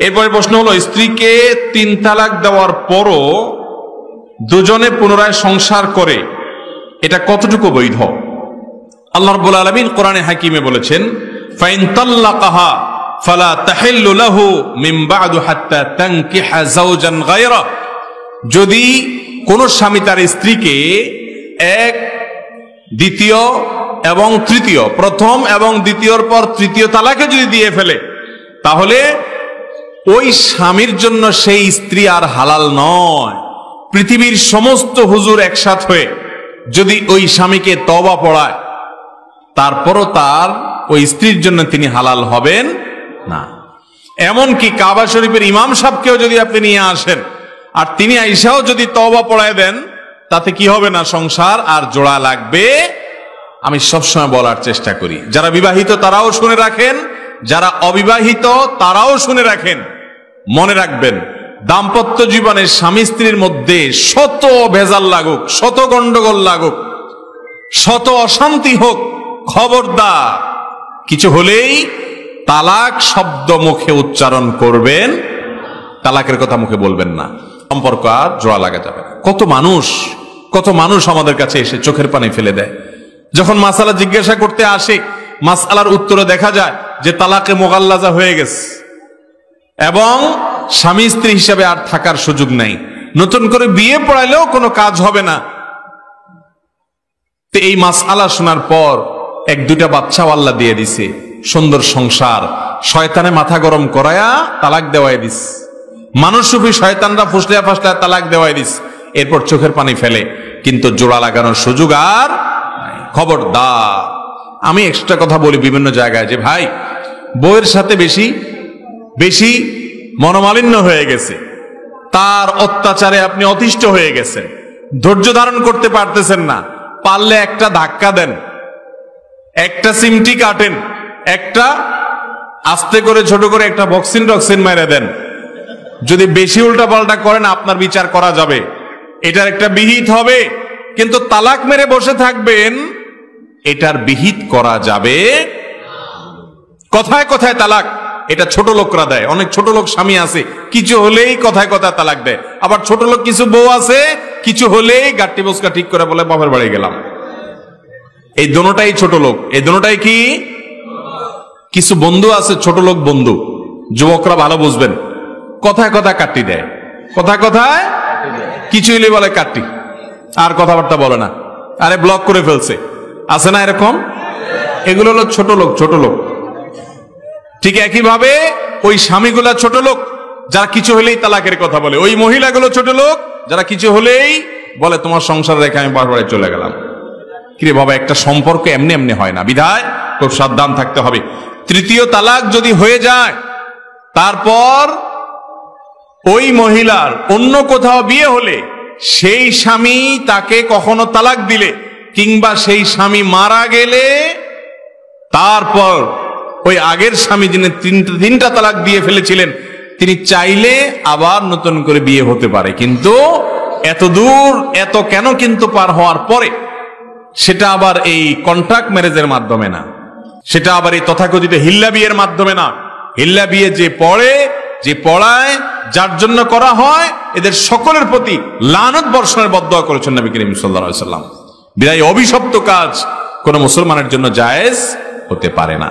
এরপরে প্রশ্ন হলো, স্ত্রীকে 3 তালাক দেওয়ার পরও দুজনে পুনরায় সংসার করে এটা কতটুকু বৈধ? আল্লাহ রাব্বুল আলামিন কোরআনে হাকিমে বলেছেন, ফাইন তাল্লাকাহা ফালা তাহিল্লু লাহু মিন বা'দু হাত্তা তানকিহা যাওজান গায়রা। যদি কোন স্বামী তার স্ত্রীকে এক, দ্বিতীয় এবং তৃতীয়, প্রথম এবং দ্বিতীয়র পর তৃতীয় তালাকে যদি দিয়ে ফেলে, তাহলে ওই স্বামীর জন্য সেই স্ত্রী আর হালাল নয়। পৃথিবীর সমস্ত হুজুর একসাথ হয়ে যদি ওই স্বামীকে তওবা পড়ায়, তারপরও তার ওই স্ত্রীর জন্য তিনি হালাল হবেন না। এমনকি কাবা শরীফের ইমাম সাহেবকেও যদি আপনি নিয়ে আসেন আর তিনি আইসাও যদি তওবা পড়ায় দেন, তাতে কি হবে না, সংসার আর জোড়া লাগবে। আমি সবসময় বলার চেষ্টা করি, যারা বিবাহিত তারাও শুনে রাখেন, যারা অবিবাহিত তারাও শুনে রাখেন। মনে রাখবেন, দাম্পত্য জীবনে স্বামী স্ত্রীর মধ্যে শত ভেজাল লাগুক, শত গন্ডগোল লাগুক, শত অশান্তি হোক, খবরদার কিছু হলেই তালাক শব্দ মুখে উচ্চারণ করবেন, তালাকের কথা মুখে বলবেন না। সম্পর্ক আর জোড়া লাগা যাবে না। কত মানুষ আমাদের কাছে এসে চোখের পানি ফেলে দেয় যখন মাসালা জিজ্ঞাসা করতে আসে, মাসালার উত্তরে দেখা যায় যে তালাকে মোগাল্লাজা হয়ে গেছে এবং স্বামী স্ত্রী হিসাবে আর থাকার সুযোগ নাই, নতুন করে বিয়ে পড়াইলেও কোনো কাজ হবে না। তো এই মাসালা শোনার পর 1-2টা বাচ্চাও আল্লাহ দিয়ে দিছে, সুন্দর সংসার, শয়তানে মাথা গরম করায়া তালাক দেওয়াই দিস, মানুষরূপী শয়তানরা ফুসলিয়া ফাসলিয়া তালাক দেওয়াই দিস, এরপর চোখের পানি ফেলে, কিন্তু জোড়া লাগানোর সুযোগ আর খবরদার। আমি এক্সট্রা কথা বলি বিভিন্ন জায়গায় যে ভাই, বউয়ের সাথে বেশি মনোমালিন্য হয়ে গেছে, তার অত্যাচারে আপনি অতিষ্ঠ হয়ে গেছেন, ধৈর্য ধারণ করতে পারতেছেন না, পারলে একটা ধাক্কা দেন, একটা সিমটি কাটেন, একটা আস্তে করে ছোট করে একটা বক্সিন টক্সিন মেরে দেন। যদি বেশি উল্টা পাল্টা করেন আপনার বিচার করা যাবে, এটার একটা বিহিত হবে। কিন্তু তালাক মেরে বসে থাকবেন, এটার বিহিত করা যাবে। কথায় কথায় তালাক, এটা ছোট লোকরা দেয়। অনেক ছোট লোক স্বামী আছে, কিছু হলেই কথায় কথায় তালাক দেয়। আবার ছোট লোক কিছু বউ আছে, কিছু হলেই গাট্টি বসকা ঠিক করে বলে বাপের বাড়ি গেলাম। এই দোনোটাই ছোট লোক। এই দোনোটাই কি? কিছু বন্ধু আছে ছোট লোক বন্ধু, যুবকরা ভালো বুঝবেন, কথায় কথায় কাট্টি দেয়, কথায় কথায় কিছু হলে বলে কাট্টি, আর কথাবার্তা বলে না, আরে ব্লক করে ফেলছে, আছে না এরকম? এগুলো হলো ছোট লোক। ঠিক একইভাবে ওই স্বামীগুলা ছোট লোক যারা কিছু হলেই তালাকের কথা বলে, ওই মহিলাগুলো ছোট লোক যারা কিছু হলেই বলে তোমার সংসার রেখে আমি বাড়ি চলে গেলাম। কিরে বাবা, একটা সম্পর্ক এমনি এমনি হয় না, বিধায় খুব সাবধান থাকতে হবে। তৃতীয় তালাক যদি হয়ে যায়, তারপর ওই মহিলার অন্য কোথাও বিয়ে হলে, সেই স্বামী তাকে কখনো তালাক দিলে কিংবা সেই স্বামী মারা গেলে, তারপর ওই আগের স্বামী যিনি 3টা তালাক দিয়ে ফেলেছিলেন, তিনি চাইলে আবার নতুন করে বিয়ে হতে পারে। কিন্তু এত দূর এত কেন কিন্তু পার হওয়ার পরে, সেটা আবার এই কন্ট্রাক্ট ম্যারেজের মাধ্যমে না, সেটা আবার এই তথাকথিত হিল্লা বিয়ের মাধ্যমে না। হিল্লা বিয়ে যে পড়ে, যে পড়ায়, যার জন্য করা হয়, এদের সকলের প্রতি লানত বর্ষণের বদদোয়া করেছেন নবী করিম সাল্লাল্লাহু আলাইহি ওয়াসাল্লাম। বিদায় অভিশপ্ত কাজ কোন মুসলমানের জন্য জায়েজ হতে পারে না।